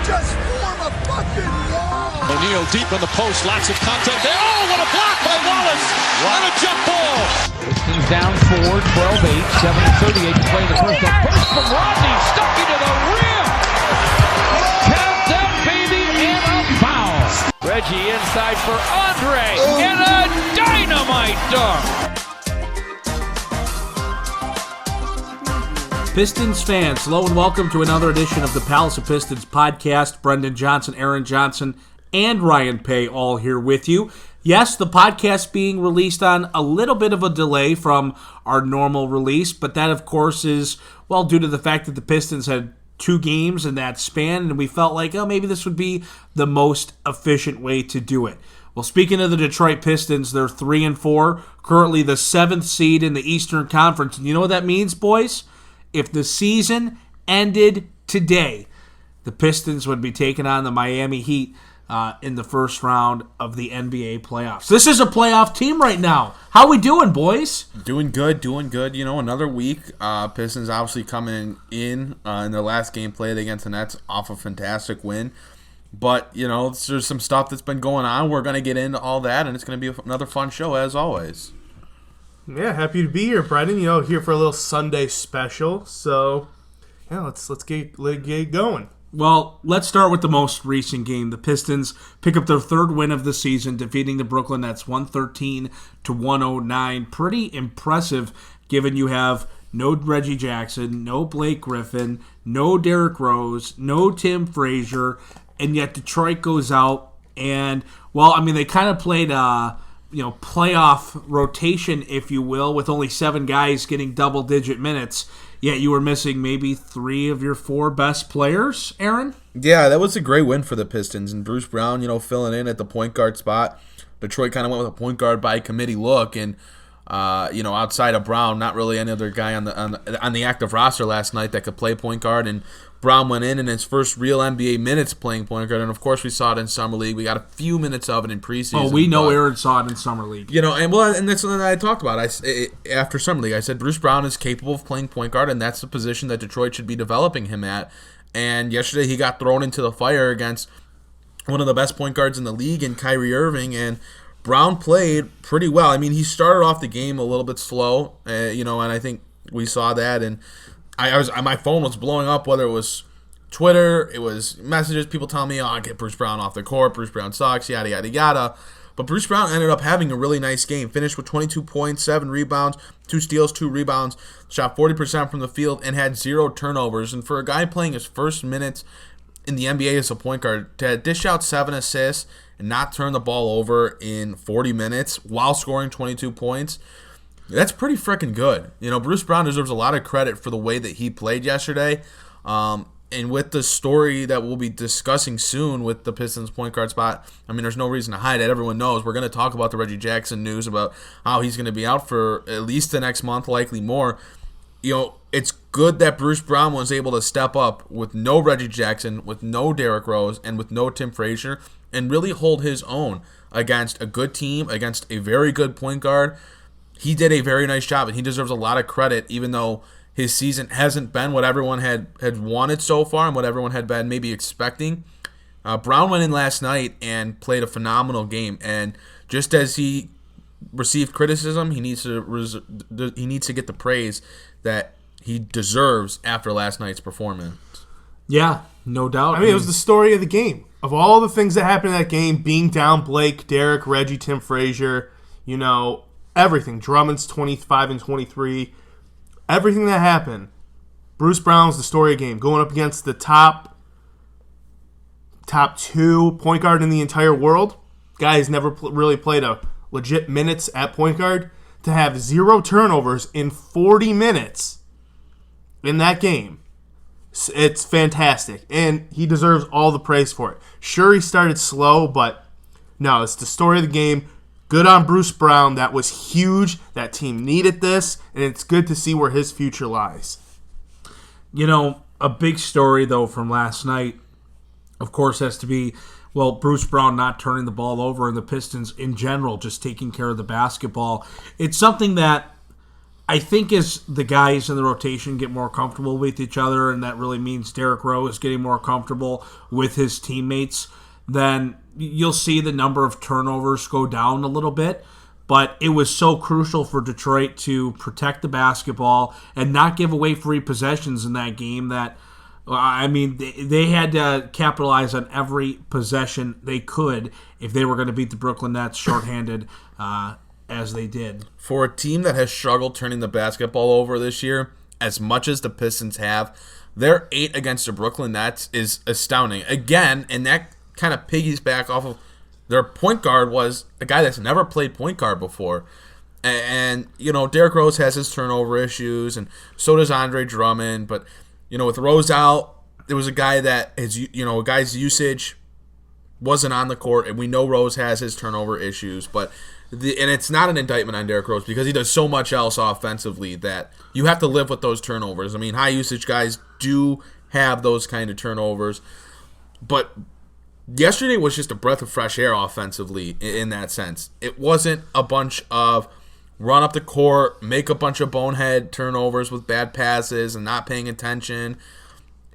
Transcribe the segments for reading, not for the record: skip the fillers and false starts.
Just form a fucking wall. O'Neal deep in the post, lots of contact there. Oh, what a block by Wallace! What a jump ball! Pistons down 4, 12-8, 7:38 to play in the first. A burst from Rodney, stuck into the rim. Count that baby and a foul. Reggie inside for Andre and a dynamite dunk. Pistons fans, hello and welcome to another edition of the Palace of Pistons Podcast. Brendan Johnson, Aaron Johnson, and Ryan Paye all here with you. Yes, the podcast being released on a little bit of a delay from our normal release, but that, of course, is, well, due to the fact that the Pistons had 2 games in that span, and we felt like, oh, maybe this would be the most efficient way to do it. Well, speaking of the Detroit Pistons, they're 3-4, currently the 7th seed in the Eastern Conference. And you know what that means, boys? If the season ended today, the Pistons would be taking on the Miami Heat in the first round of the NBA playoffs. This is a playoff team right now. How we doing, boys? Doing good. You know, another week. Pistons obviously coming in their last game played against the Nets off a fantastic win. But, you know, there's some stuff that's been going on. We're going to get into all that, and it's going to be another fun show as always. Yeah, happy to be here, Brendan. You know, here for a little Sunday special. So, yeah, let's get going. Well, let's start with the most recent game. The Pistons pick up their 3rd win of the season, defeating the Brooklyn Nets 113-109. Pretty impressive, given you have no Reggie Jackson, no Blake Griffin, no Derrick Rose, no Tim Frazier, and yet Detroit goes out and, well, I mean, they kind of played playoff rotation, if you will, with only 7 guys getting double-digit minutes, yet you were missing maybe 3 of your 4 best players, Aaron? Yeah, that was a great win for the Pistons, and Bruce Brown, you know, filling in at the point guard spot. Detroit kind of went with a point guard by committee look, and, outside of Brown, not really any other guy on the active roster last night that could play point guard, and Brown went in his first real NBA minutes playing point guard, and of course we saw it in Summer League. We got a few minutes of it in preseason. Oh, we know Aaron saw it in Summer League. You know, and that's something that I talked about. After Summer League, I said Bruce Brown is capable of playing point guard, and that's the position that Detroit should be developing him at. And yesterday he got thrown into the fire against one of the best point guards in the league in Kyrie Irving, and Brown played pretty well. I mean, he started off the game a little bit slow, and I think we saw that, and my phone was blowing up, whether it was Twitter, it was messages, people telling me, get Bruce Brown off the court, Bruce Brown sucks, yada, yada, yada. But Bruce Brown ended up having a really nice game, finished with 22 points, 7 rebounds, 2 steals, 2 rebounds, shot 40% from the field, and had 0 turnovers. And for a guy playing his first minutes in the NBA as a point guard, to dish out 7 assists and not turn the ball over in 40 minutes while scoring 22 points, that's pretty freaking good. You know, Bruce Brown deserves a lot of credit for the way that he played yesterday. And with the story that we'll be discussing soon with the Pistons point guard spot, I mean, there's no reason to hide it. Everyone knows we're going to talk about the Reggie Jackson news about how he's going to be out for at least the next month, likely more. You know, it's good that Bruce Brown was able to step up with no Reggie Jackson, with no Derrick Rose, and with no Tim Frazier, and really hold his own against a good team, against a very good point guard. He did a very nice job, and he deserves a lot of credit, even though his season hasn't been what everyone had wanted so far and what everyone had been maybe expecting. Brown went in last night and played a phenomenal game, and just as he received criticism, he needs to get the praise that he deserves after last night's performance. Yeah, no doubt. I mean, it was the story of the game. Of all the things that happened in that game, being down Blake, Derrick, Reggie, Tim Frazier, everything. Drummond's 25 and 23. Everything that happened, Bruce Brown was the story of the game. Going up against the top 2 point guard in the entire world. Guy has never really played a legit minutes at point guard. To have 0 turnovers in 40 minutes in that game, it's fantastic. And he deserves all the praise for it. Sure, he started slow, but no, it's the story of the game. Good on Bruce Brown. That was huge. That team needed this, and it's good to see where his future lies. You know, a big story, though, from last night, of course, has to be, well, Bruce Brown not turning the ball over and the Pistons in general just taking care of the basketball. It's something that I think as the guys in the rotation get more comfortable with each other, and that really means Derrick Rose getting more comfortable with his teammates, then you'll see the number of turnovers go down a little bit. But it was so crucial for Detroit to protect the basketball and not give away free possessions in that game that, I mean, they had to capitalize on every possession they could if they were going to beat the Brooklyn Nets shorthanded as they did. For a team that has struggled turning the basketball over this year, as much as the Pistons have, their 8 against the Brooklyn Nets is astounding. Again, and that kind of piggies back off of their point guard was a guy that's never played point guard before. And Derrick Rose has his turnover issues, and so does Andre Drummond. But, with Rose out, there was a guy that a guy's usage wasn't on the court, and we know Rose has his turnover issues. But and it's not an indictment on Derrick Rose because he does so much else offensively that you have to live with those turnovers. I mean, high usage guys do have those kind of turnovers. But yesterday was just a breath of fresh air offensively in that sense. It wasn't a bunch of run up the court, make a bunch of bonehead turnovers with bad passes and not paying attention.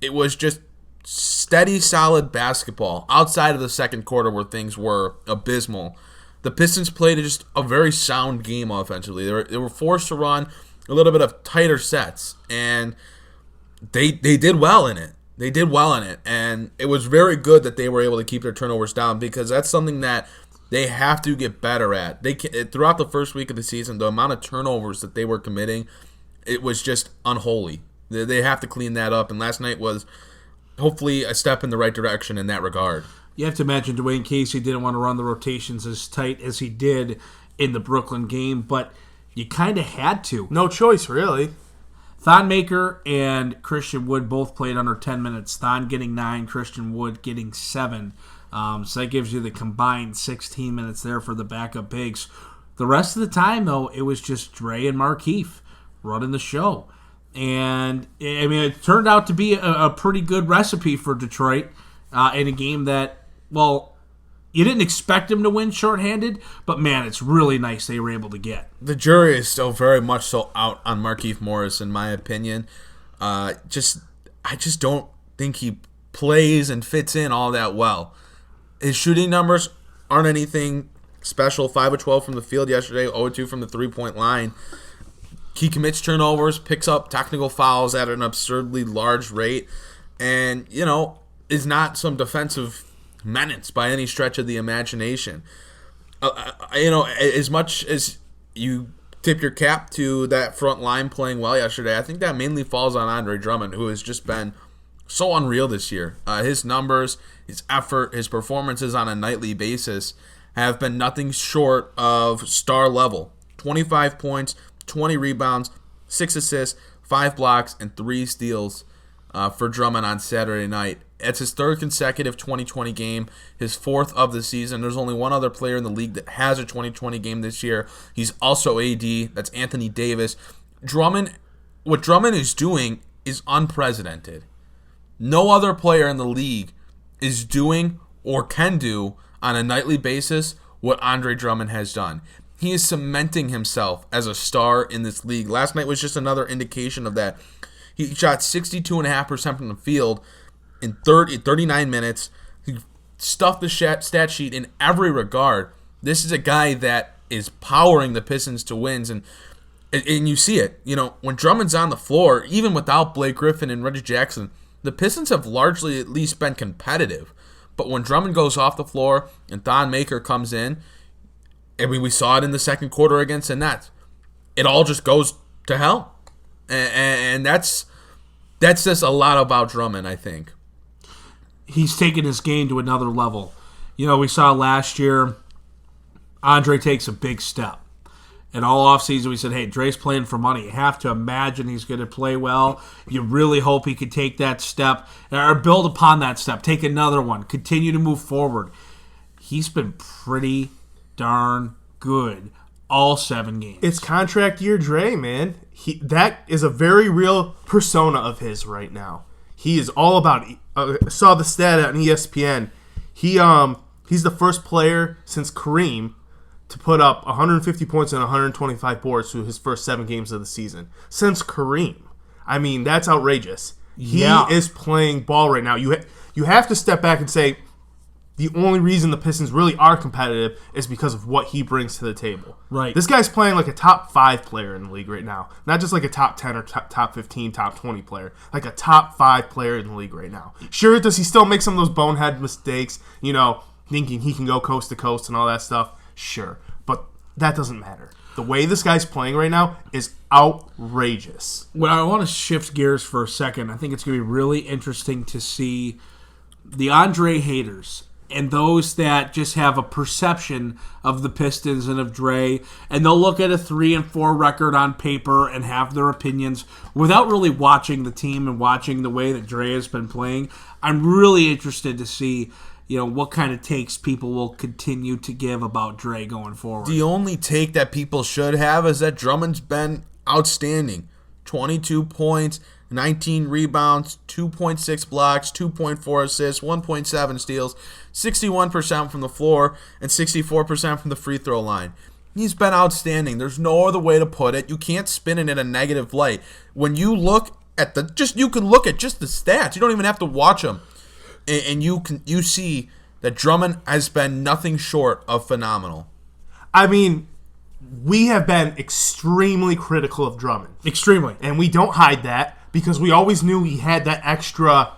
It was just steady, solid basketball outside of the second quarter where things were abysmal. The Pistons played just a very sound game offensively. They were forced to run a little bit of tighter sets, and they did well in it. They did well in it, and it was very good that they were able to keep their turnovers down because that's something that they have to get better at. Throughout the first week of the season, the amount of turnovers that they were committing, it was just unholy. They have to clean that up, and last night was hopefully a step in the right direction in that regard. You have to imagine Dwayne Casey didn't want to run the rotations as tight as he did in the Brooklyn game, but you kind of had to. No choice, really. Thon Maker and Christian Wood both played under 10 minutes. Thon getting 9, Christian Wood getting 7. So that gives you the combined 16 minutes there for the backup bigs. The rest of the time, though, it was just Dre and Markieff running the show. And, I mean, it turned out to be a pretty good recipe for Detroit in a game that, well, you didn't expect him to win shorthanded, but, man, it's really nice they were able to get. The jury is still very much so out on Markieff Morris, in my opinion. I just don't think he plays and fits in all that well. His shooting numbers aren't anything special. 5 of 12 from the field yesterday, 0 of 2 from the three-point line. He commits turnovers, picks up technical fouls at an absurdly large rate, and, is not some defensive menace by any stretch of the imagination. As much as you tip your cap to that front line playing well yesterday, I think that mainly falls on Andre Drummond, who has just been so unreal this year. His numbers, his effort, his performances on a nightly basis have been nothing short of star level. 25 points, 20 rebounds, 6 assists, 5 blocks, and 3 steals for Drummond on Saturday night. It's his 3rd consecutive 2020 game, his 4th of the season. There's only one other player in the league that has a 2020 game this year. He's also AD. That's Anthony Davis. What Drummond is doing is unprecedented. No other player in the league is doing or can do on a nightly basis what Andre Drummond has done. He is cementing himself as a star in this league. Last night was just another indication of that. He shot 62.5% from the field in 39 minutes. He stuffed the stat sheet in every regard. This is a guy that is powering the Pistons to wins, and you see it. When Drummond's on the floor, even without Blake Griffin and Reggie Jackson, the Pistons have largely at least been competitive. But when Drummond goes off the floor and Thon Maker comes in, I mean, we saw it in the second quarter against the Nets. It all just goes to hell. And that's just a lot about Drummond, I think. He's taken his game to another level. We saw last year, Andre takes a big step. And all offseason we said, hey, Dre's playing for money. You have to imagine he's going to play well. You really hope he could take that step or build upon that step, take another one, continue to move forward. He's been pretty darn good all 7 games. It's contract year Dre, man. That is a very real persona of his right now. He is all about saw the stat on ESPN. He's the first player since Kareem to put up 150 points and 125 boards through his first 7 games of the season since Kareem. I mean, that's outrageous. He is playing ball right now. You have to step back and say the only reason the Pistons really are competitive is because of what he brings to the table. Right. This guy's playing like a top 5 player in the league right now. Not just like a top 10 or top 15, top 20 player. Like a top 5 player in the league right now. Sure, does he still make some of those bonehead mistakes, thinking he can go coast to coast and all that stuff? Sure. But that doesn't matter. The way this guy's playing right now is outrageous. Well, I want to shift gears for a second. I think it's going to be really interesting to see the Andre haters and those that just have a perception of the Pistons and of Dre, and they'll look at a 3-4 record on paper and have their opinions without really watching the team and watching the way that Dre has been playing. I'm really interested to see what kind of takes people will continue to give about Dre going forward. The only take that people should have is that Drummond's been outstanding. 22 points, 19 rebounds, 2.6 blocks, 2.4 assists, 1.7 steals, 61% from the floor, and 64% from the free throw line. He's been outstanding. There's no other way to put it. You can't spin it in a negative light. When you look at you can look at just the stats. You don't even have to watch them. And you see that Drummond has been nothing short of phenomenal. I mean, we have been extremely critical of Drummond. Extremely. And we don't hide that because we always knew he had that extra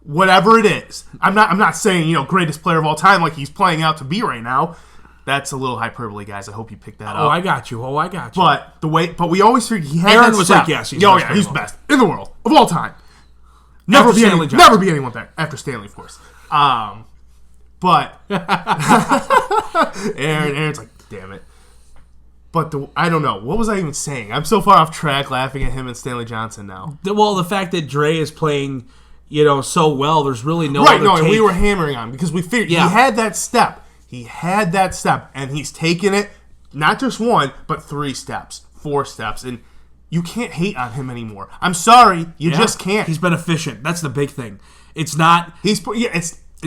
whatever it is. I'm not saying, greatest player of all time like he's playing out to be right now. That's a little hyperbole, guys. I hope you picked that up. I got you. But we always figured he had Aaron that was step. like, yes, he's he's the best in the world of all time. Never be anyone better after Stanley, of course. But Aaron's like, damn it. But I don't know. What was I even saying? I'm so far off track laughing at him and Stanley Johnson now. Well, the fact that Dre is playing, so well, there's really no other take. And we were hammering on him because we figured he had that step. And he's taken it, not just 1, but 3 steps, 4 steps, and you can't hate on him anymore. I'm sorry, you just can't. He's been efficient. That's the big thing. It's not. It's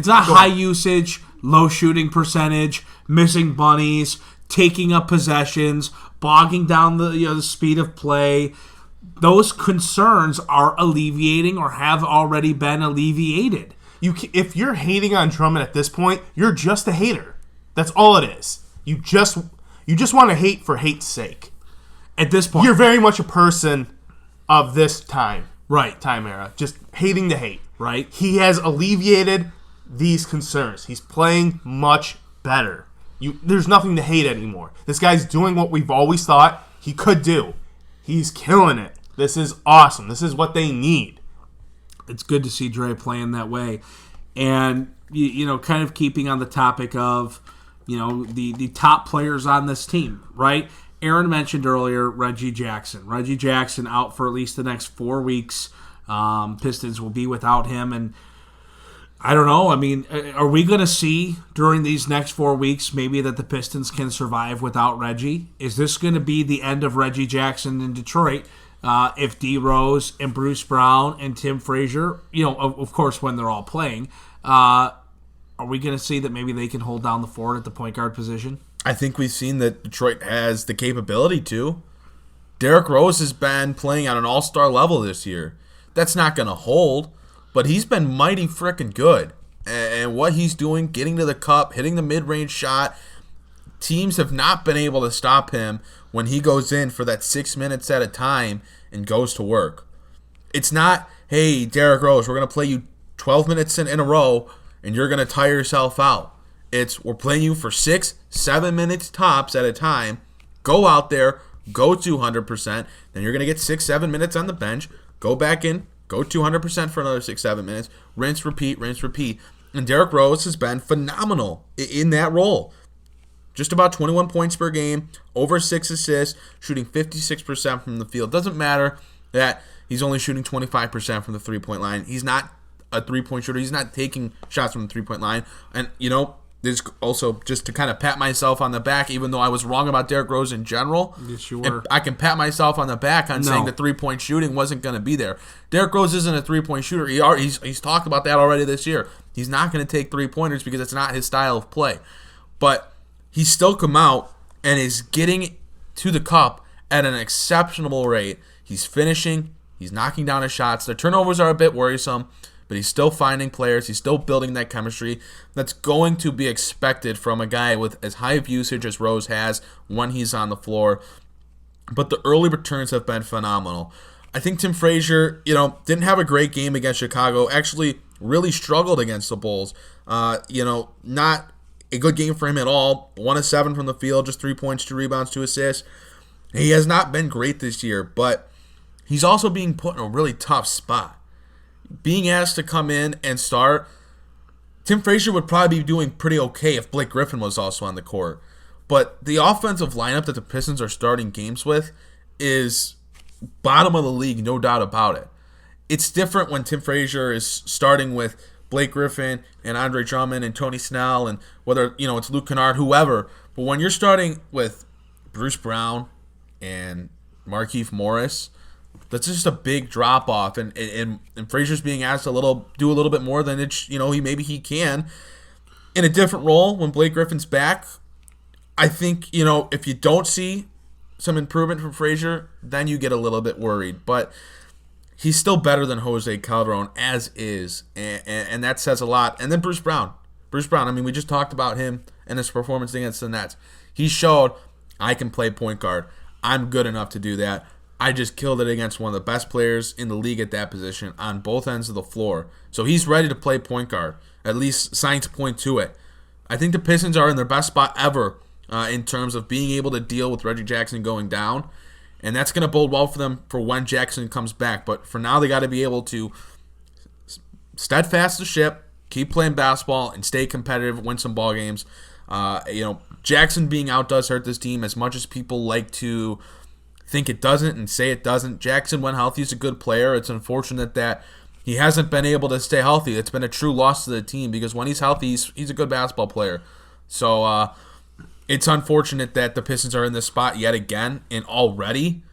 not high usage, low shooting percentage, missing bunnies, taking up possessions, bogging down the speed of play. Those concerns are alleviating or have already been alleviated. If you're hating on Drummond at this point, you're just a hater. That's all it is. You just want to hate for hate's sake. At this point, you're very much a person of this time era, just hating to hate. Right. He has alleviated these concerns. He's playing much better. There's nothing to hate anymore. This guy's doing what we've always thought he could do. He's killing it. This is awesome. This is what they need. It's good to see Dre playing that way. And, kind of keeping on the topic of, the top players on this team, right? Aaron mentioned earlier Reggie Jackson. Reggie Jackson out for at least the next 4 weeks. Pistons will be without him. And I don't know. I mean, are we going to see during these next 4 weeks maybe that the Pistons can survive without Reggie? Is this going to be the end of Reggie Jackson in Detroit? If D. Rose and Bruce Brown and Tim Frazier, of course, when they're all playing, are we going to see that maybe they can hold down the fort at the point guard position? I think we've seen that Detroit has the capability to. Derrick Rose has been playing at an all-star level this year. That's not going to hold, but he's been mighty freaking good. And what he's doing, getting to the cup, hitting the mid-range shot, teams have not been able to stop him when he goes in for that 6 minutes at a time and goes to work. It's not, hey, Derrick Rose, we're going to play you 12 minutes in a row and you're going to tire yourself out. It's, we're playing you for 6-7 minutes tops at a time. Go out there, go 200%. Then you're going to get 6-7 minutes on the bench. Go back in, go 200% for another 6-7 minutes. Rinse, repeat, rinse, repeat. And Derrick Rose has been phenomenal in that role. Just about 21 points per game, over 6 assists, shooting 56% from the field. Doesn't matter that he's only shooting 25% from the three-point line. He's not a three-point shooter. He's not taking shots from the three-point line. And, there's also just to kind of pat myself on the back, even though I was wrong about Derrick Rose in general. Yes, you were. I can pat myself on the back on saying the three-point shooting wasn't going to be there. Derrick Rose isn't a three-point shooter. He's talked about that already this year. He's not going to take three-pointers because it's not his style of play. But he's still come out and is getting to the cup at an exceptional rate. He's finishing. He's knocking down his shots. The turnovers are a bit worrisome, but he's still finding players. He's still building that chemistry that's going to be expected from a guy with as high of usage as Rose has when he's on the floor. But the early returns have been phenomenal. I think Tim Frazier, didn't have a great game against Chicago. Actually, really struggled against the Bulls. Not a good game for him at all. 1 of 7 from the field, just 3 points, 2 rebounds, 2 assists. He has not been great this year, but he's also being put in a really tough spot. Being asked to come in and start, Tim Frazier would probably be doing pretty okay if Blake Griffin was also on the court. But the offensive lineup that the Pistons are starting games with is bottom of the league, no doubt about it. It's different when Tim Frazier is starting with Blake Griffin and Andre Drummond and Tony Snell and whether, it's Luke Kennard, whoever. But when you're starting with Bruce Brown and Markieff Morris, that's just a big drop off, and Frazier's being asked to do a little bit more than he can in a different role when Blake Griffin's back. I think if you don't see some improvement from Frazier, then you get a little bit worried. But he's still better than Jose Calderon as is, and that says a lot. And then Bruce Brown. We just talked about him and his performance against the Nets. He showed I can play point guard. I'm good enough to do that. I just killed it against one of the best players in the league at that position on both ends of the floor. So he's ready to play point guard, at least signs point to it. I think the Pistons are in their best spot ever in terms of being able to deal with Reggie Jackson going down, and that's going to bode well for them for when Jackson comes back. But for now, they got to be able to steadfast the ship, keep playing basketball, and stay competitive, win some ball games. Jackson being out does hurt this team as much as people like to think it doesn't and say it doesn't. Jackson, when healthy, is a good player. It's unfortunate that he hasn't been able to stay healthy. It's been a true loss to the team because when he's healthy, he's a good basketball player. So it's unfortunate that the Pistons are in this spot yet again and already.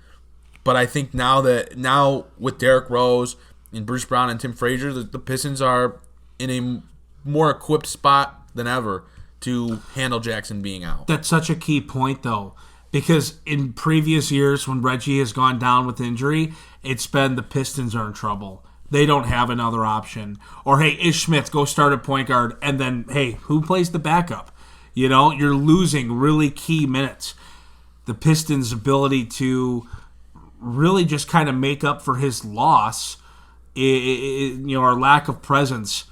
But I think now with Derrick Rose and Bruce Brown and Tim Frazier, the Pistons are in a more equipped spot than ever to handle Jackson being out. That's such a key point, though. Because in previous years when Reggie has gone down with injury, it's been the Pistons are in trouble. They don't have another option. Or, hey, Ish Smith, go start at point guard. And then, hey, who plays the backup? You're losing really key minutes. The Pistons' ability to really just kind of make up for his loss, or lack of presence.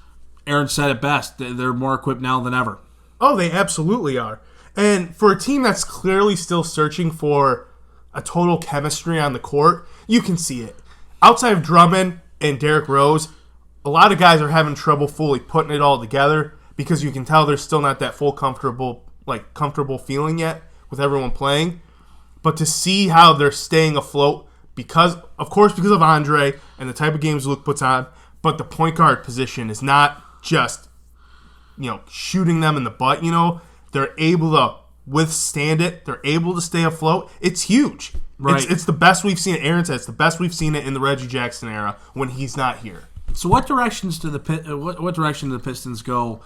Aaron said it best. They're more equipped now than ever. Oh, they absolutely are. And for a team that's clearly still searching for a total chemistry on the court, you can see it. Outside of Drummond and Derrick Rose, a lot of guys are having trouble fully putting it all together because you can tell there's still not that full comfortable feeling yet with everyone playing. But to see how they're staying afloat because of Andre and the type of games Luke puts on, but the point guard position is not just, shooting them in the butt, They're able to withstand it. They're able to stay afloat. It's huge. Right. It's the best we've seen it. Aaron said it's the best we've seen it in the Reggie Jackson era when he's not here. So what direction do the Pistons go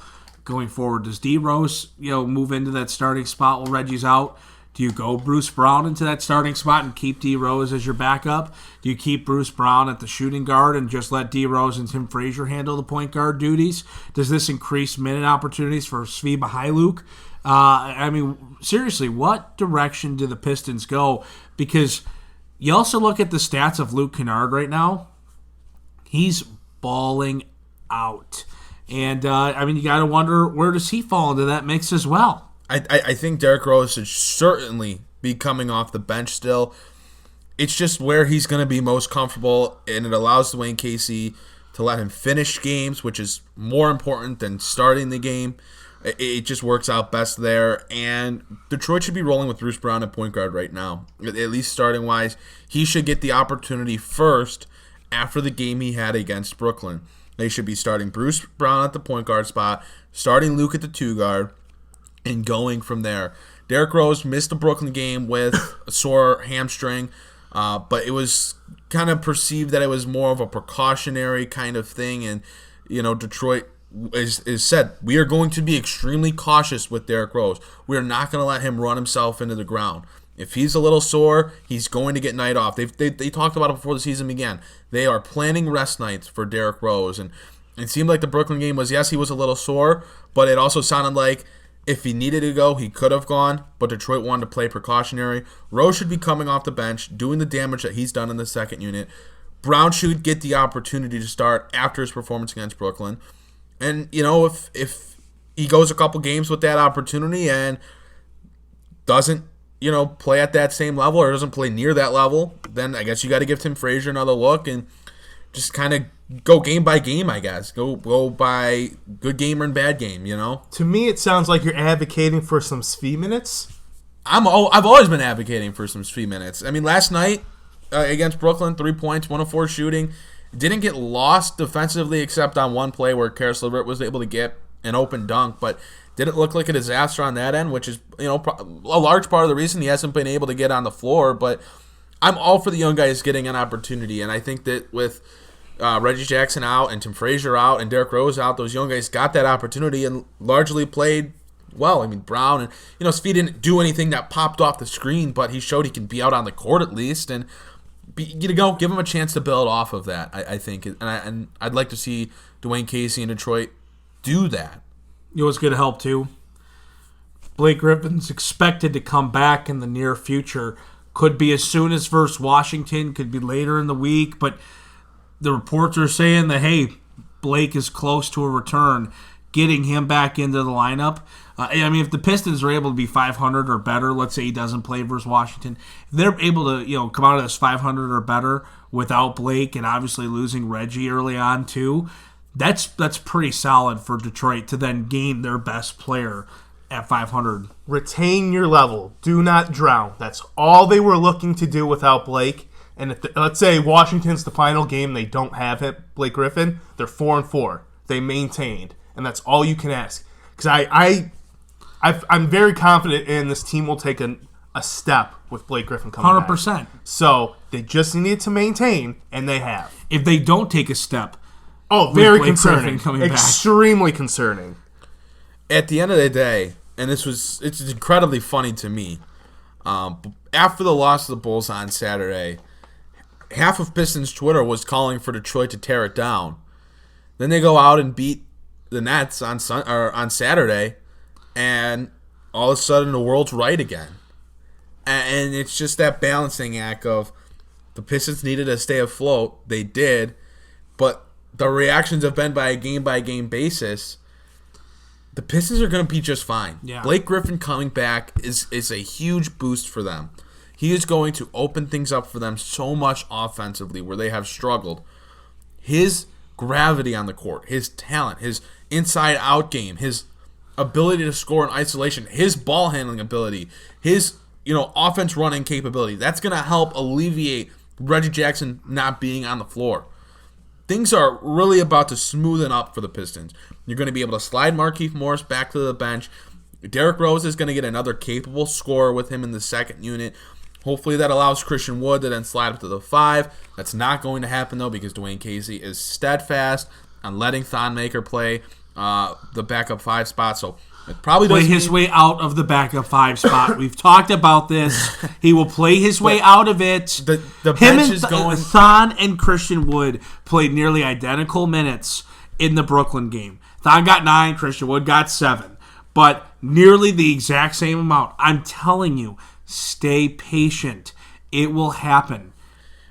going forward? Does D Rose move into that starting spot while Reggie's out? Do you go Bruce Brown into that starting spot and keep D Rose as your backup? Do you keep Bruce Brown at the shooting guard and just let D Rose and Tim Frazier handle the point guard duties? Does this increase minute opportunities for Svi Mykhailiuk? Seriously, what direction do the Pistons go? Because you also look at the stats of Luke Kennard right now. He's balling out. And, you got to wonder, where does he fall into that mix as well? I think Derrick Rose should certainly be coming off the bench still. It's just where he's going to be most comfortable, and it allows Dwayne Casey to let him finish games, which is more important than starting the game. It just works out best there. And Detroit should be rolling with Bruce Brown at point guard right now, at least starting-wise. He should get the opportunity first after the game he had against Brooklyn. They should be starting Bruce Brown at the point guard spot, starting Luke at the two guard, and going from there. Derrick Rose missed the Brooklyn game with a sore hamstring, but it was kind of perceived that it was more of a precautionary kind of thing, and Detroit is said, we are going to be extremely cautious with Derrick Rose. We are not going to let him run himself into the ground. If he's a little sore, he's going to get night off. They talked about it before the season began. They are planning rest nights for Derrick Rose. And it seemed like the Brooklyn game was, yes, he was a little sore, but it also sounded like if he needed to go, he could have gone, but Detroit wanted to play precautionary. Rose should be coming off the bench, doing the damage that he's done in the second unit. Brown should get the opportunity to start after his performance against Brooklyn. And, if he goes a couple games with that opportunity and doesn't, play at that same level or doesn't play near that level, then I guess you got to give Tim Frazier another look and just kind of go game by game, I guess. Go by good game and bad game, To me, it sounds like you're advocating for some Svi minutes. I've always been advocating for some Svi minutes. I mean, last night against Brooklyn, 3 points, 1 of 4 shooting. Didn't get lost defensively except on one play where Karis LeVert was able to get an open dunk, but didn't look like a disaster on that end, which is a large part of the reason he hasn't been able to get on the floor. But I'm all for the young guys getting an opportunity, and I think that with Reggie Jackson out and Tim Frazier out and Derrick Rose out, those young guys got that opportunity and largely played well. I mean, Brown and Svi didn't do anything that popped off the screen, but he showed he can be out on the court at least, and give him a chance to build off of that. I think, and I'd like to see Dwayne Casey in Detroit do that. You know what's going to help too? Blake Griffin's expected to come back in the near future. Could be as soon as versus Washington, could be later in the week, but the reports are saying that, hey, Blake is close to a return. Getting him back into the lineup. If the Pistons are able to be 500 or better, let's say he doesn't play versus Washington, if they're able to come out of this 500 or better without Blake and obviously losing Reggie early on too, that's pretty solid for Detroit to then gain their best player at 500. Retain your level. Do not drown. That's all they were looking to do without Blake. And let's say Washington's the final game, they don't have Blake Griffin, they're 4-4. They maintained. And that's all you can ask. Because I'm very confident in this team will take a step with Blake Griffin coming 100%. back. So they just need to maintain, and they have. If they don't take a step, very Blake concerning. Griffin Extremely concerning. At the end of the day, and it's incredibly funny to me, after the loss of the Bulls on Saturday, half of Pistons Twitter was calling for Detroit to tear it down. Then they go out and beat the Nets on Saturday, and all of a sudden the world's right again. And it's just that balancing act of the Pistons needed to stay afloat. They did, but the reactions have been by a game-by-game basis. The Pistons are going to be just fine. Yeah. Blake Griffin coming back is a huge boost for them. He is going to open things up for them so much offensively where they have struggled. His gravity on the court, his talent, his inside-out game, his ability to score in isolation, his ball handling ability, his offense running capability, that's going to help alleviate Reggie Jackson not being on the floor. Things are really about to smoothen up for the Pistons. You're going to be able to slide Markieff Morris back to the bench. Derrick Rose is going to get another capable scorer with him in the second unit. Hopefully that allows Christian Wood to then slide up to the 5. That's not going to happen, though, because Dwayne Casey is steadfast on letting Thonmaker play the backup 5 spot. So it probably play his way out of the backup 5 spot. We've talked about this. He will play his way out of it. The bench is going. Thon and Christian Wood played nearly identical minutes in the Brooklyn game. Thon got 9, Christian Wood got 7, but nearly the exact same amount. I'm telling you, stay patient. It will happen.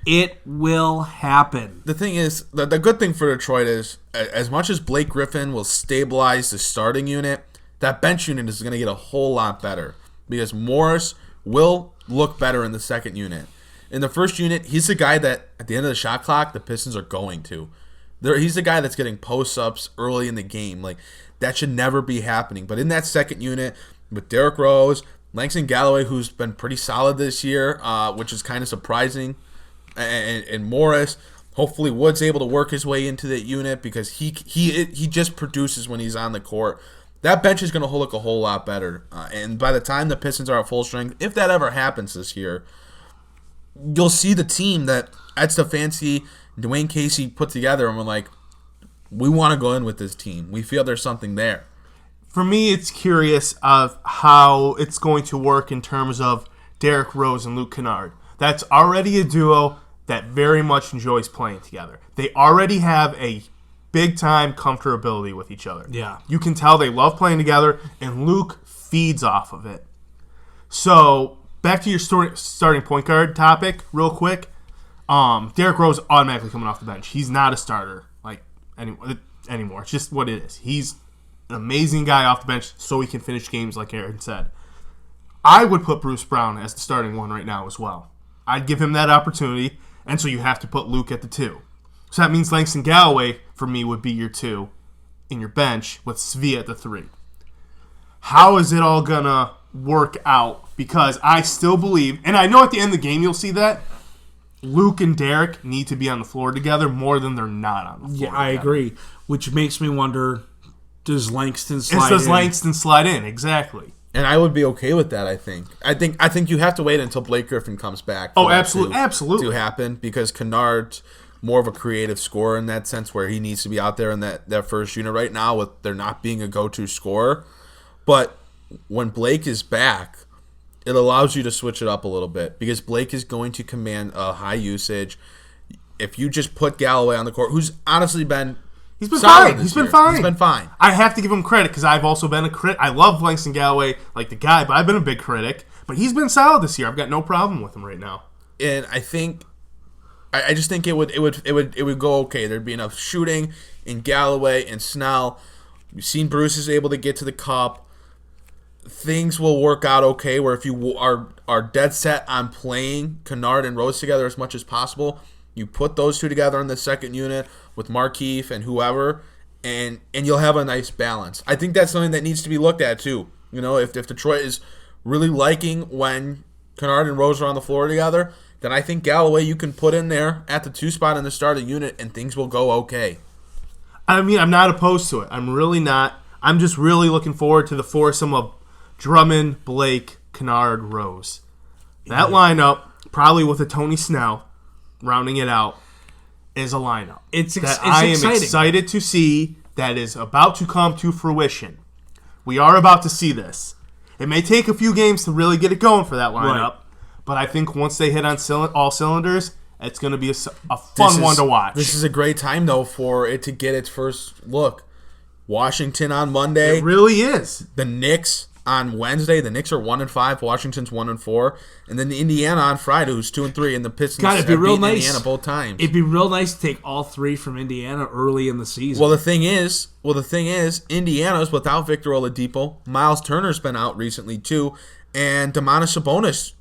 It will happen. The thing is, the good thing for Detroit is, as much as Blake Griffin will stabilize the starting unit, that bench unit is going to get a whole lot better because Morris will look better in the second unit. In the first unit, he's the guy that, at the end of the shot clock, the Pistons are going to. He's the guy that's getting post-ups early in the game. Like, that should never be happening. But in that second unit, with Derrick Rose, Langston Galloway, who's been pretty solid this year, which is kind of surprising, and Morris, hopefully Wood's able to work his way into that unit because he just produces when he's on the court. That bench is going to look a whole lot better. And by the time the Pistons are at full strength, if that ever happens this year, you'll see the team that Ed Stefanski, Dwayne Casey put together, and we're like, we want to go in with this team. We feel there's something there. For me, it's curious of how it's going to work in terms of Derrick Rose and Luke Kennard. That's already a duo that very much enjoys playing together. They already have a big-time comfortability with each other. Yeah. You can tell they love playing together, and Luke feeds off of it. So, back to your starting point guard topic real quick. Derrick Rose automatically coming off the bench. He's not a starter anymore. It's just what it is. He's an amazing guy off the bench so he can finish games like Aaron said. I would put Bruce Brown as the starting one right now as well. I'd give him that opportunity, and so you have to put Luke at the 2. So that means Langston Galloway, for me, would be your 2 in your bench with Svi at the 3. How is it all going to work out? Because I still believe, and I know at the end of the game you'll see that, Luke and Derrick need to be on the floor together more than they're not on the floor together. I agree, which makes me wonder, does Langston slide in? Does Langston slide in? Exactly. And I would be okay with that, I think. I think you have to wait until Blake Griffin comes back. Oh, absolutely. To happen, because Kennard's more of a creative scorer in that sense, where he needs to be out there in that first unit right now with there not being a go-to scorer. But when Blake is back, it allows you to switch it up a little bit, because Blake is going to command a high usage. If you just put Galloway on the court, who's honestly been... He's been fine. He's been fine. I have to give him credit because I've also been a critic. I love Langston Galloway like the guy, but I've been a big critic. But he's been solid this year. I've got no problem with him right now. And I think, I just think it would go okay. There'd be enough shooting in Galloway and Snell. We've seen Bruce is able to get to the cup. Things will work out okay. Where if you are dead set on playing Kennard and Rose together as much as possible, you put those two together in the second unit with Markieff and whoever, and you'll have a nice balance. I think that's something that needs to be looked at too. You know, if Detroit is really liking when Kennard and Rose are on the floor together, then I think Galloway you can put in there at the 2 spot in the starting unit, and things will go okay. I mean, I'm not opposed to it. I'm really not. I'm just really looking forward to the foursome of Drummond, Blake, Kennard, Rose. That lineup, probably with a Tony Snell rounding it out, is a lineup I am excited to see, that is about to come to fruition. We are about to see this. It may take a few games to really get it going for that lineup, but I think once they hit on all cylinders, it's going to be a fun one to watch. This is a great time, though, for it to get its first look. Washington on Monday. It really is. The Knicks on Wednesday. The Knicks are 1-5. Washington's 1-4. And then the Indiana on Friday, who's 2-3. And the Pistons have beaten Indiana both times. It'd be real nice to take all 3 from Indiana early in the season. Well, the thing is, Indiana's without Victor Oladipo. Miles Turner's been out recently too, and Domantas Sabonis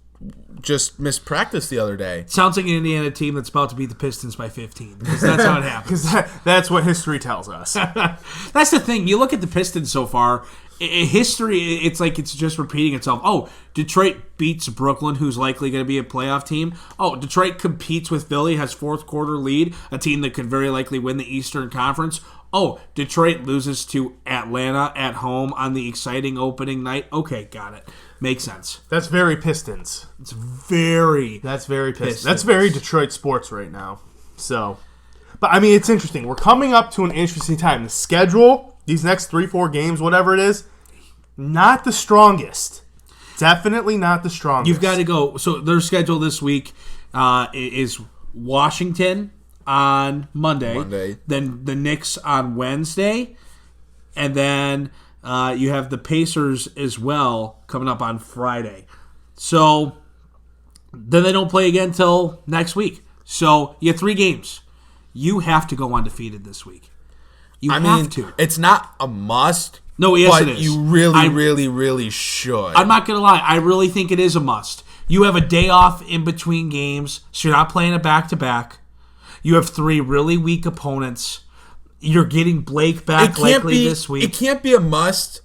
just missed practice the other day. Sounds like an Indiana team that's about to beat the Pistons by 15, because that's how it happens. Because that's what history tells us. That's the thing. You look at the Pistons so far, history, it's like it's just repeating itself. Oh, Detroit beats Brooklyn, who's likely going to be a playoff team. Oh, Detroit competes with Philly, has fourth quarter lead, a team that could very likely win the Eastern Conference. Oh, Detroit loses to Atlanta at home on the exciting opening night. Okay, got it. Makes sense. That's very Pistons. That's very Pistons. That's very Detroit sports right now. So, but I mean, it's interesting. We're coming up to an interesting time. The schedule, these next 3-4 games, whatever it is, not the strongest. Definitely not the strongest. You've got to go. So their schedule this week is Washington on Monday. Then the Knicks on Wednesday. And then you have the Pacers as well coming up on Friday. So then they don't play again until next week. So you have 3 games. You have to go undefeated this week. You have to. It's not a must. No, yes, it is. You really should. I'm not going to lie. I really think it is a must. You have a day off in between games, so you're not playing a back-to-back. You have 3 really weak opponents. You're getting Blake back likely this week. It can't be a must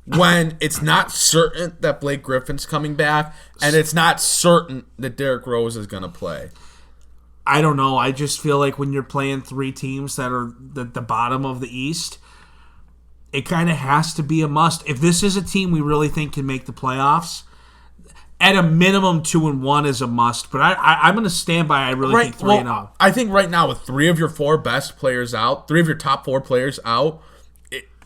when it's not certain that Blake Griffin's coming back and it's not certain that Derrick Rose is going to play. I don't know. I just feel like when you're playing 3 teams that are at the bottom of the East, it kind of has to be a must. If this is a team we really think can make the playoffs, at a minimum 2-1 is a must. But I'm going to stand by. I really think 3-0. I think right now with 3 of your 4 best players out, 3 of your top 4 players out,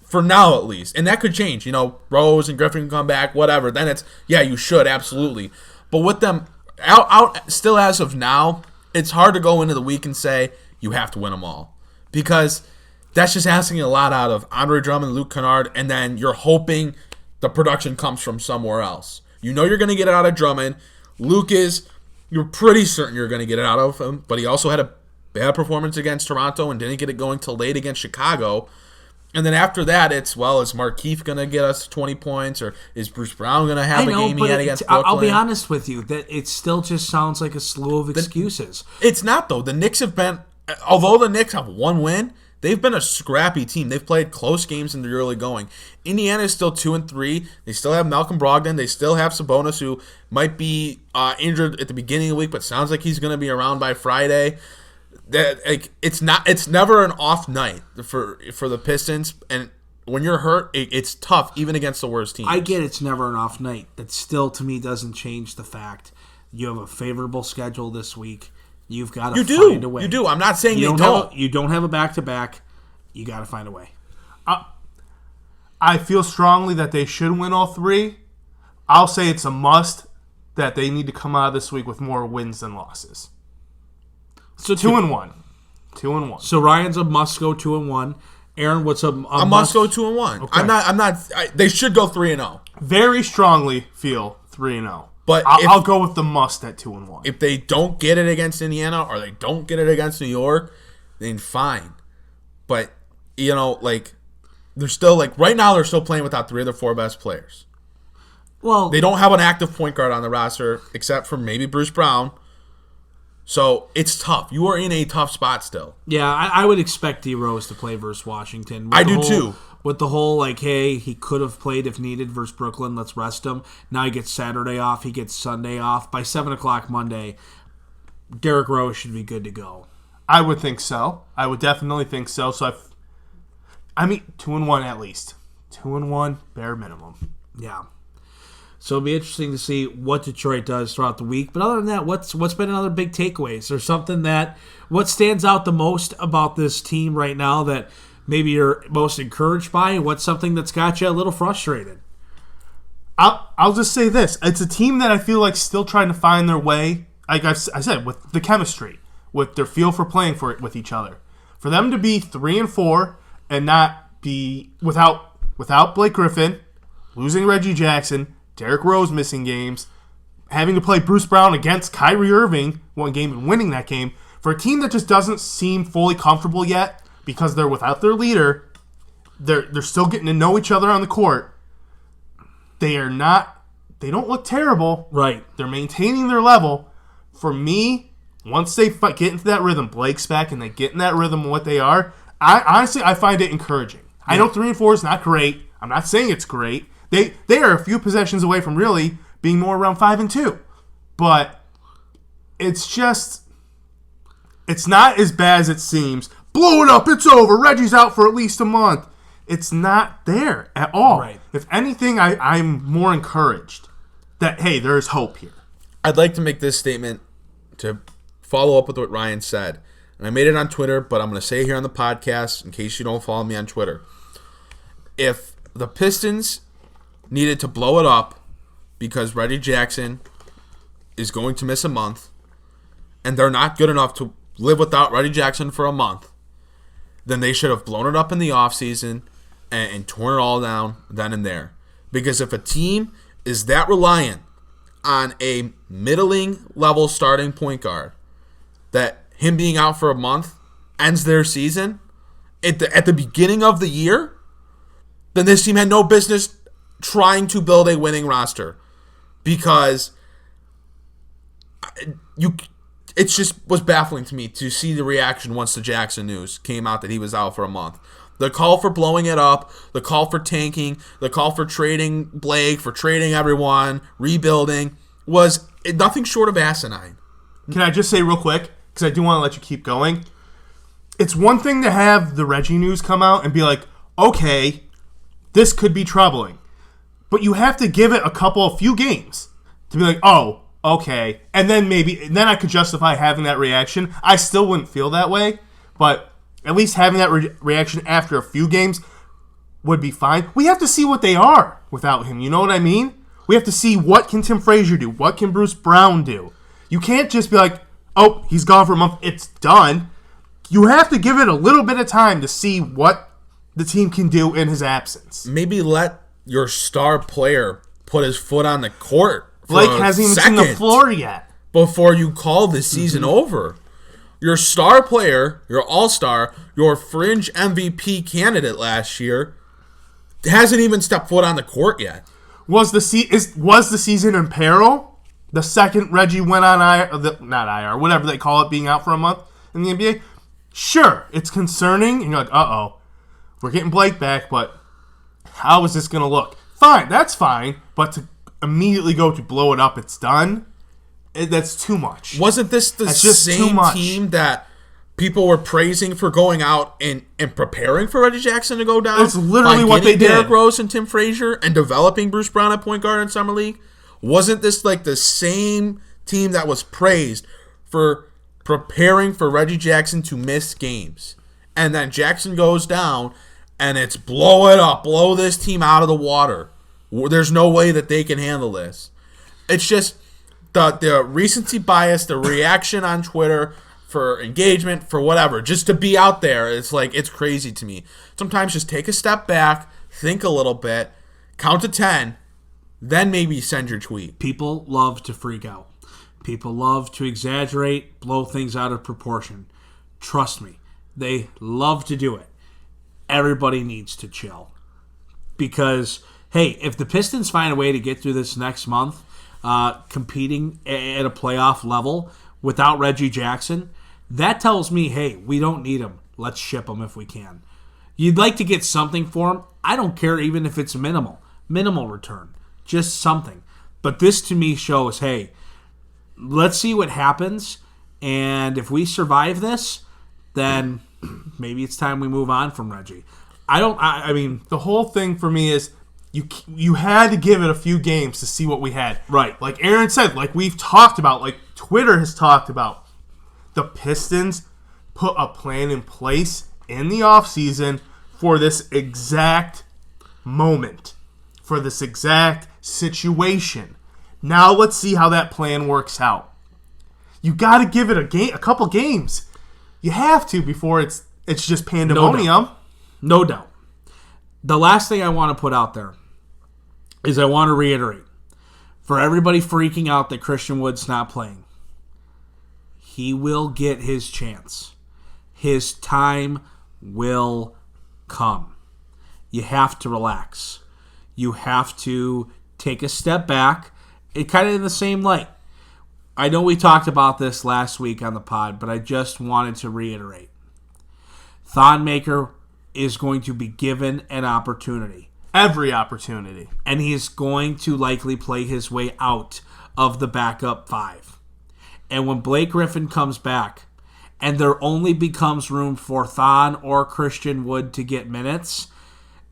for now at least, and that could change. Rose and Griffin can come back, whatever. Then it's you should absolutely. But with them out still as of now, it's hard to go into the week and say you have to win them all, because that's just asking a lot out of Andre Drummond, Luke Kennard, and then you're hoping the production comes from somewhere else. You're going to get it out of Drummond. Luke you're pretty certain you're going to get it out of him, but he also had a bad performance against Toronto and didn't get it going till late against Chicago. And then after that, it's, is Markieff going to get us 20 points, or is Bruce Brown going to have a game he had against Brooklyn? I'll be honest with you, that it still just sounds like a slew of excuses. It's not, though. The Knicks have been, although the Knicks have one win, they've been a scrappy team. They've played close games in the early going. Indiana is still 2-3. They still have Malcolm Brogdon. They still have Sabonis, who might be injured at the beginning of the week, but sounds like he's going to be around by Friday. It's never an off night for the Pistons, and when you're hurt, it's tough even against the worst teams. I get it's never an off night. That still, to me, doesn't change the fact you have a favorable schedule this week. You've got to find a way. You do. I'm not saying you don't have a back-to-back. You got to find a way. I feel strongly that they should win all 3. I'll say it's a must that they need to come out of this week with more wins than losses. So 2-1. 2-1. So Ryan's a must go 2-1. Aaron, what's a must go 2-1? Okay. They should go 3-0. Very strongly feel 3-0. But I'll go with the must at 2-1. If they don't get it against Indiana or they don't get it against New York, then fine. But they're still right now they're still playing without 3 of their 4 best players. Well, they don't have an active point guard on the roster except for maybe Bruce Brown. So it's tough. You are in a tough spot still. Yeah, I would expect D Rose to play versus Washington. I do too. With the whole hey, he could have played if needed versus Brooklyn. Let's rest him. Now he gets Saturday off. He gets Sunday off. By 7:00 Monday, Derrick Rose should be good to go. I would think so. I would definitely think so. So 2-1 at least. 2-1 bare minimum. Yeah. So it'll be interesting to see what Detroit does throughout the week. But other than that, what's been another big takeaways? Or something what stands out the most about this team right now that maybe you're most encouraged by? And what's something that's got you a little frustrated? I'll just say this. It's a team that I feel like still trying to find their way, like I said, with the chemistry, with their feel for playing for it with each other. For them to be 3-4 and not be without Blake Griffin, losing Reggie Jackson, Derrick Rose missing games, having to play Bruce Brown against Kyrie Irving one game and winning that game, for a team that just doesn't seem fully comfortable yet because they're without their leader, they're still getting to know each other on the court. They don't look terrible. Right. They're maintaining their level. For me, once they get into that rhythm, Blake's back and they get in that rhythm of what they are, I find it encouraging. Yeah. I know 3-4 is not great. I'm not saying it's great. They are a few possessions away from really being more around 5-2. But it's not as bad as it seems. Blow it up, it's over. Reggie's out for at least a month. It's not there at all. Right. If anything, I'm more encouraged that, hey, there's hope here. I'd like to make this statement to follow up with what Ryan said. And I made it on Twitter, but I'm going to say it here on the podcast in case you don't follow me on Twitter. If the Pistons needed to blow it up because Reggie Jackson is going to miss a month and they're not good enough to live without Reggie Jackson for a month, then they should have blown it up in the offseason and torn it all down then and there. Because if a team is that reliant on a middling level starting point guard, that him being out for a month ends their season at the beginning of the year, then this team had no business trying to build a winning roster. Because it just was baffling to me to see the reaction once the Jackson news came out that he was out for a month. The call for blowing it up, the call for tanking, the call for trading Blake, for trading everyone, rebuilding, was nothing short of asinine. Can I just say real quick, because I do want to let you keep going. It's one thing to have the Reggie news come out and be like, okay, this could be troubling. But you have to give it a few games to be like, oh, okay. And then then I could justify having that reaction. I still wouldn't feel that way, but at least having that reaction after a few games would be fine. We have to see what they are without him. You know what I mean? We have to see what can Tim Frazier do? What can Bruce Brown do? You can't just be like, oh, he's gone for a month. It's done. You have to give it a little bit of time to see what the team can do in his absence. Maybe let your star player put his foot on the court for Blake hasn't even seen the floor yet. Before you call the season over. Your star player, your all-star, your fringe MVP candidate last year hasn't even stepped foot on the court yet. Was the season in peril? The second Reggie went on not IR, whatever they call it, being out for a month in the NBA? Sure, it's concerning, and you're like, uh-oh, we're getting Blake back, but how is this going to look? Fine, that's fine, but to immediately go to blow it up, it's done, that's too much. Wasn't this the same team that people were praising for going out and preparing for Reggie Jackson to go down? That's literally what they did. Derrick Rose and Tim Frazier and developing Bruce Brown at point guard in Summer League? Wasn't this like the same team that was praised for preparing for Reggie Jackson to miss games? And then Jackson goes down, and it's blow it up, blow this team out of the water. There's no way that they can handle this. It's just the recency bias, the reaction on Twitter for engagement, for whatever, just to be out there. It's like, it's crazy to me. Sometimes just take a step back, think a little bit, count to 10, then maybe send your tweet. People love to freak out. People love to exaggerate, blow things out of proportion. Trust me, they love to do it. Everybody needs to chill. Because, hey, if the Pistons find a way to get through this next month, competing at a playoff level without Reggie Jackson, that tells me, hey, we don't need him. Let's ship him if we can. You'd like to get something for him. I don't care even if it's minimal return. Just something. But this to me shows, hey, let's see what happens. And if we survive this, then maybe it's time we move on from Reggie. I mean, the whole thing for me is you had to give it a few games to see what we had. Right. Like Aaron said, like we've talked about, like Twitter has talked about, the Pistons put a plan in place in the offseason for this exact moment, for this exact situation. Now let's see how that plan works out. You got to give it a couple games. You have to before it's just pandemonium. No doubt. The last thing I want to put out there is I want to reiterate, for everybody freaking out that Christian Wood's not playing, he will get his chance. His time will come. You have to relax. You have to take a step back. It kind of in the same light. I know we talked about this last week on the pod, but I just wanted to reiterate. Thonmaker is going to be given an opportunity. Every opportunity. And he is going to likely play his way out of the backup five. And when Blake Griffin comes back, and there only becomes room for Thon or Christian Wood to get minutes,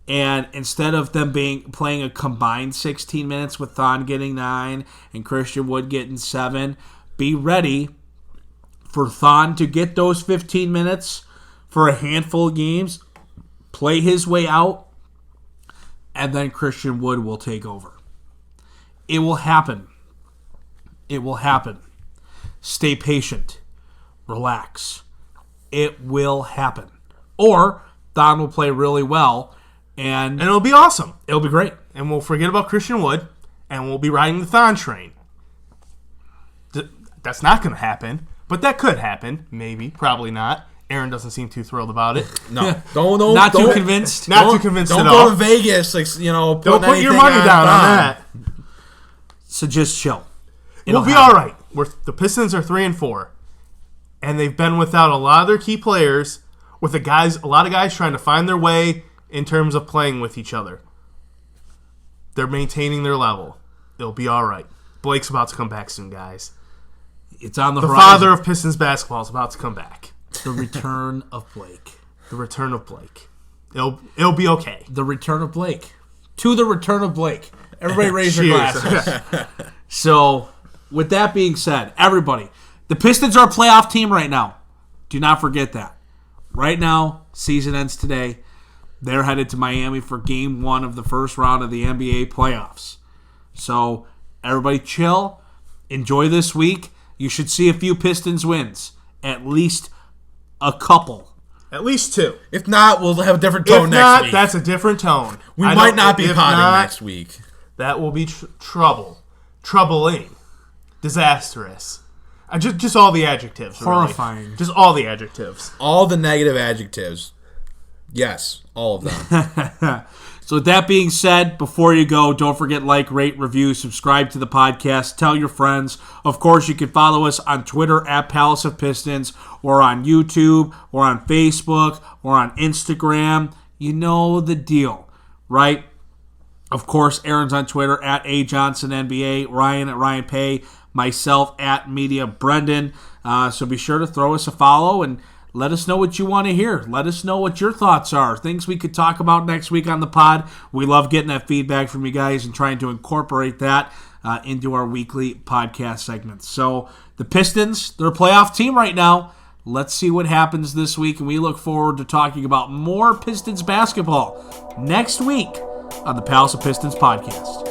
and instead of them playing a combined 16 minutes with Thon getting 9 and Christian Wood getting 7, be ready for Thon to get those 15 minutes for a handful of games, play his way out, and then Christian Wood will take over. It will happen. It will happen. Stay patient. Relax. It will happen. Or Thon will play really well, and it'll be awesome. It'll be great. And we'll forget about Christian Wood, and we'll be riding the Thon train. That's not going to happen, but that could happen. Maybe. Probably not. Aaron doesn't seem too thrilled about it. No. Not too convinced. Not too convinced at all. Don't go to Vegas. Don't put your money down on that. So just chill. We'll be all right. The Pistons are 3-4, and they've been without a lot of their key players, with a lot of guys trying to find their way in terms of playing with each other. They're maintaining their level. They'll be all right. Blake's about to come back soon, guys. It's on the horizon. horizon. The father of Pistons basketball is about to come back. The return of Blake. The return of Blake. It'll be okay. The return of Blake. To the return of Blake. Everybody raise their glasses. So, with that being said, everybody, the Pistons are a playoff team right now. Do not forget that. Right now, season ends today. They're headed to Miami for Game 1 of the first round of the NBA playoffs. So, everybody chill. Enjoy this week. You should see a few Pistons wins. At least a couple. At least 2. If not, we'll have a different tone next week. That's a different tone. We might not be potting next week. That will be trouble. Troubling. Disastrous. Just all the adjectives. Horrifying. Really. Just all the adjectives. All the negative adjectives. Yes, all of them. So with that being said, before you go, don't forget like, rate, review, subscribe to the podcast, tell your friends. Of course, you can follow us on Twitter at Palace of Pistons, or on YouTube, or on Facebook, or on Instagram. You know the deal, right? Of course, Aaron's on Twitter at AJohnsonNBA, Ryan at Ryan Paye, myself at Media Brendan. So be sure to throw us a follow and let us know what you want to hear. Let us know what your thoughts are. Things we could talk about next week on the pod. We love getting that feedback from you guys and trying to incorporate that into our weekly podcast segments. So the Pistons, they're a playoff team right now. Let's see what happens this week, and we look forward to talking about more Pistons basketball next week on the Palace of Pistons Podcast.